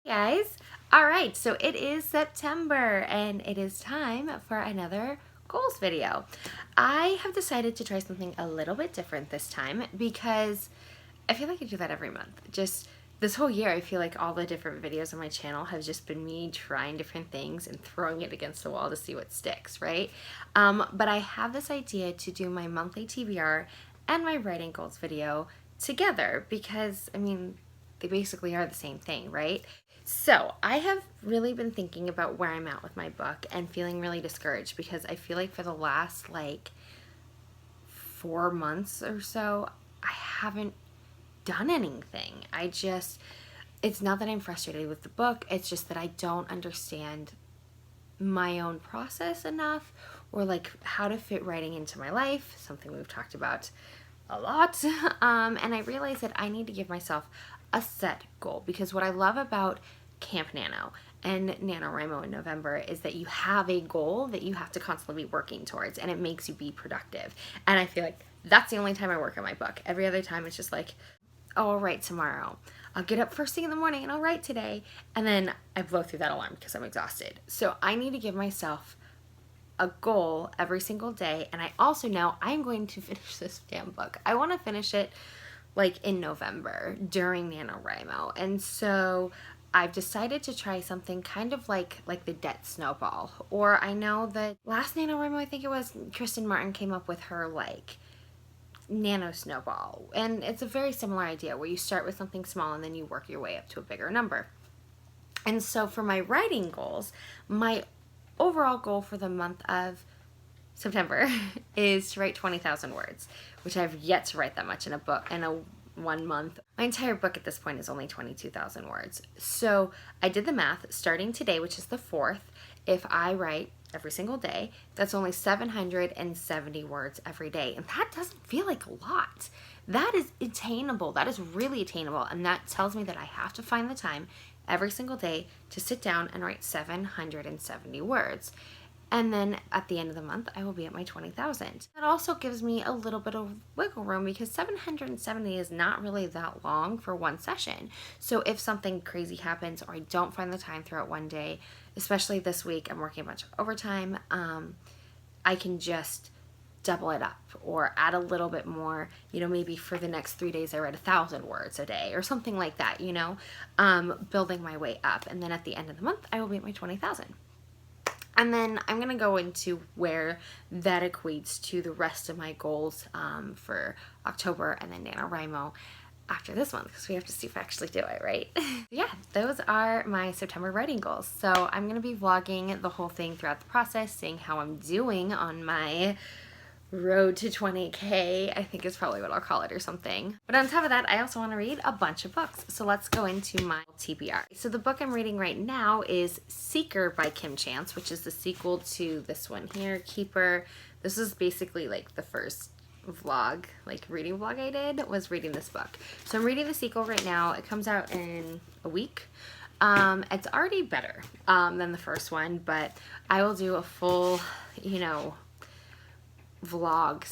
Guys, all right, so it is September and it is time for another goals video. I have decided to try something a little bit different this time because I feel like I do that every month. Just this whole year, I feel like all the different videos on my channel have just been me trying different things and throwing it against the wall to see what sticks, right? But I have this idea to do my monthly TBR and my writing goals video together because, I mean, they basically are the same thing, right? So I have really been thinking about where I'm at with my book and feeling really discouraged because I feel like for the last like 4 months or so, I haven't done anything. It's not that I'm frustrated with the book, it's just that I don't understand my own process enough or like how to fit writing into my life, something we've talked about a lot. And I realized that I need to give myself a set goal because what I love about Camp Nano and NaNoWriMo in November is that you have a goal that you have to constantly be working towards and it makes you be productive. And I feel like that's the only time I work on my book. Every other time it's just like, oh, I'll write tomorrow. I'll get up first thing in the morning and I'll write today. And then I blow through that alarm because I'm exhausted. So I need to give myself a goal every single day. And I also know I'm going to finish this damn book. I want to finish it like in November during NaNoWriMo. And so I've decided to try something kind of like the Debt Snowball. Or I know that last NaNoWriMo, I think it was, Kristen Martin came up with her like Nano Snowball. And it's a very similar idea where you start with something small and then you work your way up to a bigger number. And so for my writing goals, my overall goal for the month of September is to write 20,000 words, which I've yet to write that much in a book in a 1 month. My entire book at this point is only 22,000 words. So I did the math starting today, which is the 4th. If I write every single day, that's only 770 words every day. And that doesn't feel like a lot. That is attainable. That is really attainable. And that tells me that I have to find the time every single day to sit down and write 770 words. And then at the end of the month, I will be at my 20,000. That also gives me a little bit of wiggle room because 770 is not really that long for one session. So if something crazy happens or I don't find the time throughout one day, especially this week, I'm working a bunch of overtime, I can just double it up or add a little bit more, maybe for the next 3 days I write 1,000 words a day or something like that, building my way up. And then at the end of the month, I will be at my 20,000. And then I'm going to go into where that equates to the rest of my goals for October and then NaNoWriMo after this month because we have to see if I actually do it, right? Yeah, those are my September writing goals. So I'm going to be vlogging the whole thing throughout the process, seeing how I'm doing on my road to 20K, I think is probably what I'll call it or something. But on top of that, I also want to read a bunch of books. So let's go into my TBR. So the book I'm reading right now is Seeker by Kim Chance, which is the sequel to this one here, Keeper. This is basically like the first vlog, like reading vlog I did, was reading this book. So I'm reading the sequel right now. It comes out in a week. It's already better than the first one, but I will do a full, vlog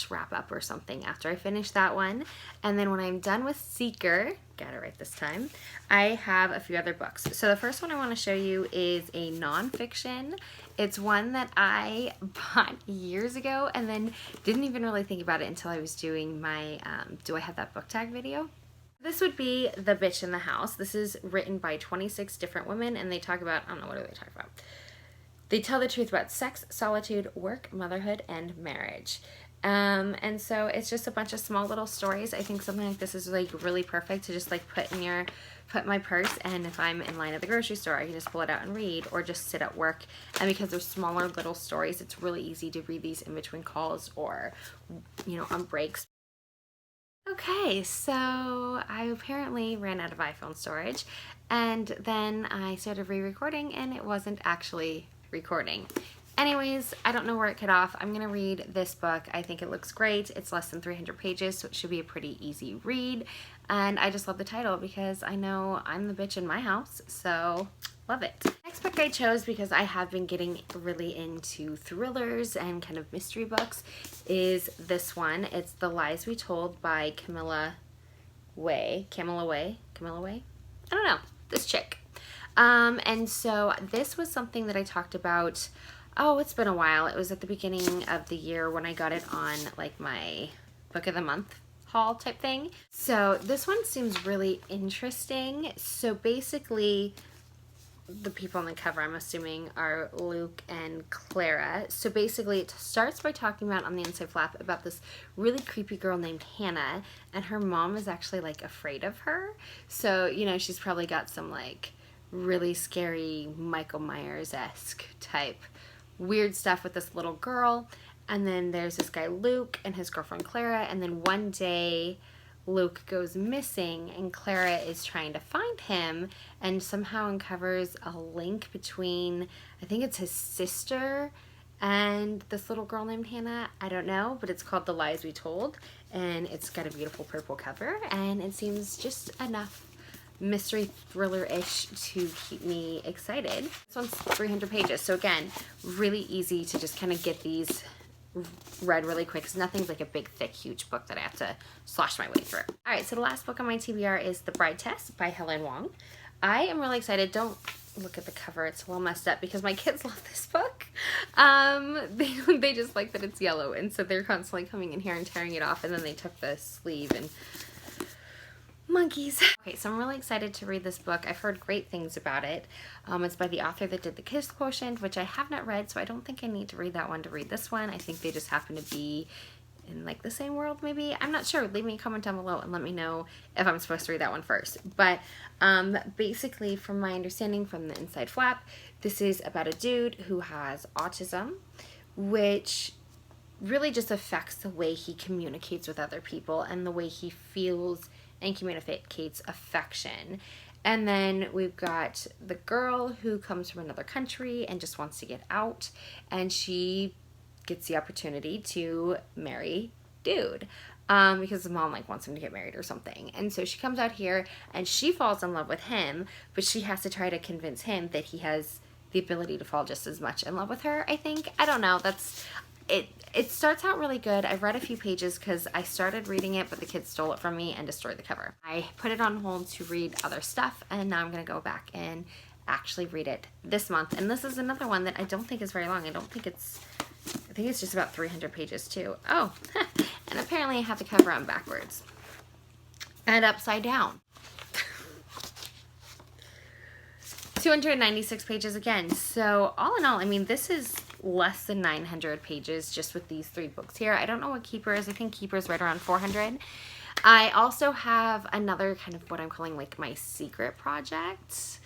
/ wrap up or something after I finish that one. And then when I'm done with Seeker, got it right this time, I have a few other books. So the first one I want to show you is a nonfiction. It's one that I bought years ago and then didn't even really think about it until I was doing my Do I Have That Book Tag video. This would be The Bitch in the House. This is written by 26 different women and they talk about, I don't know, what do they talk about? They tell the truth about sex, solitude, work, motherhood, and marriage. And so it's just a bunch of small little stories. I think something like this is like really perfect to just like put in my purse, and if I'm in line at the grocery store, I can just pull it out and read, or just sit at work. And because they're smaller little stories, it's really easy to read these in between calls or, on breaks. Okay, so I apparently ran out of iPhone storage, and then I started re-recording, and it wasn't actually recording. Anyways, I don't know where it cut off. I'm gonna read this book. I think it looks great. It's less than 300 pages, so it should be a pretty easy read. And I just love the title because I know I'm the bitch in my house, so love it. Next book I chose, because I have been getting really into thrillers and kind of mystery books, is this one. It's The Lies We Told by Camilla Way. I don't know, this chick. And so this was something that I talked about, oh, it's been a while. It was at the beginning of the year when I got it on like my book of the month haul type thing. So this one seems really interesting. So basically, the people on the cover, I'm assuming, are Luke and Clara. So basically, it starts by talking about on the inside flap about this really creepy girl named Hannah, and her mom is actually like afraid of her. So, you know, she's probably got some like really scary Michael Myers-esque type weird stuff with this little girl. And then there's this guy Luke and his girlfriend Clara, and then one day Luke goes missing and Clara is trying to find him and somehow uncovers a link between, I think it's his sister and this little girl named Hannah. I don't know, but it's called The Lies We Told, and it's got a beautiful purple cover, and it seems just enough mystery thriller-ish to keep me excited. This one's 300 pages, so again, really easy to just kind of get these read really quick, because nothing's like a big, thick, huge book that I have to slosh my way through. All right, so the last book on my TBR is The Bride Test by Helen Hoang. I am really excited. Don't look at the cover, it's a little messed up because my kids love this book. They just like that it's yellow, and so they're constantly coming in here and tearing it off, and then they took the sleeve and monkeys. Okay, so I'm really excited to read this book. I've heard great things about it. It's by the author that did The Kiss Quotient, which I have not read, so I don't think I need to read that one to read this one. I think they just happen to be in like the same world maybe. I'm not sure. Leave me a comment down below and let me know if I'm supposed to read that one first. But basically, from my understanding from the inside flap, this is about a dude who has autism, which really just affects the way he communicates with other people and the way he feels and communicates affection. And then we've got the girl who comes from another country and just wants to get out, and she gets the opportunity to marry dude because the mom like wants him to get married or something. And so she comes out here and she falls in love with him, but she has to try to convince him that he has the ability to fall just as much in love with her, I think. I don't know. That's it. It starts out really good. I've read a few pages because I started reading it, but the kids stole it from me and destroyed the cover. I put it on hold to read other stuff, and now I'm going to go back and actually read it this month. And this is another one that I don't think is very long. I think it's just about 300 pages too. Oh, and apparently I have the cover on backwards and upside down. 296 pages again. So all in all, I mean, this is less than 900 pages just with these 3 books here. I don't know what Keeper is. I think Keeper is right around 400. I also have another kind of what I'm calling like my secret project.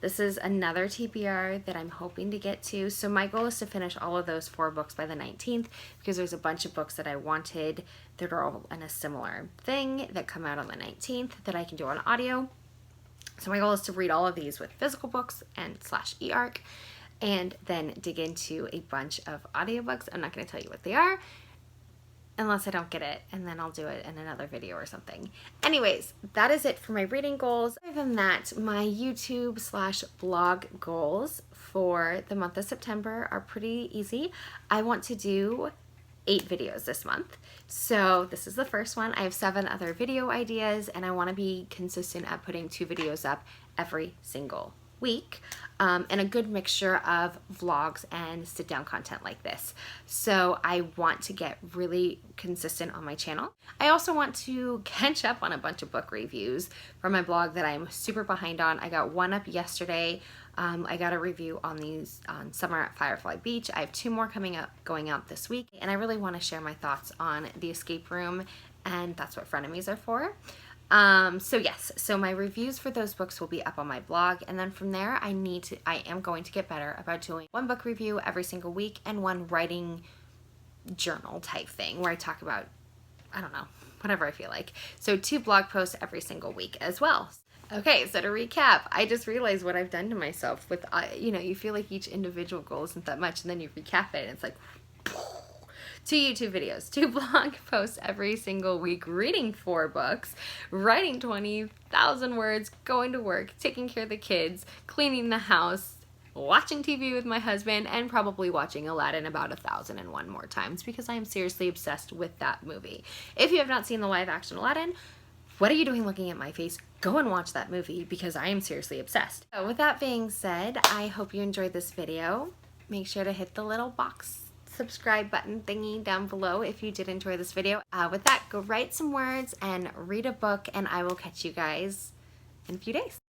This is another TBR that I'm hoping to get to. So my goal is to finish all of those 4 books by the 19th because there's a bunch of books that I wanted that are all in a similar thing that come out on the 19th that I can do on audio. So my goal is to read all of these with physical books and / e-arc, and then dig into a bunch of audiobooks. I'm not going to tell you what they are unless I don't get it, and then I'll do it in another video or something. Anyways, that is it for my reading goals. Other than that, my YouTube / blog goals for the month of September are pretty easy. I want to do 8 videos this month. So this is the first one. I have 7 other video ideas, and I want to be consistent at putting 2 videos up every single week, and a good mixture of vlogs and sit down content like this. So I want to get really consistent on my channel. I also want to catch up on a bunch of book reviews from my blog that I'm super behind on. I got one up yesterday. I got a review on Summer at Firefly Beach. I have 2 more going out this week, and I really want to share my thoughts on The Escape Room, and that's what frenemies are for. So yes, so my reviews for those books will be up on my blog, and then from there I am going to get better about doing 1 book review every single week and 1 writing journal type thing where I talk about, I don't know, whatever I feel like. So 2 blog posts every single week as well. Okay, so to recap, I just realized what I've done to myself with, you know, you feel like each individual goal isn't that much, and then you recap it and it's like 2 YouTube videos, 2 blog posts every single week, reading 4 books, writing 20,000 words, going to work, taking care of the kids, cleaning the house, watching TV with my husband, and probably watching Aladdin about 1,001 more times because I am seriously obsessed with that movie. If you have not seen the live action Aladdin, what are you doing looking at my face? go and watch that movie because I am seriously obsessed. So with that being said, I hope you enjoyed this video. Make sure to hit the little box subscribe button thingy down below if you did enjoy this video. With that, go write some words and read a book, and I will catch you guys in a few days.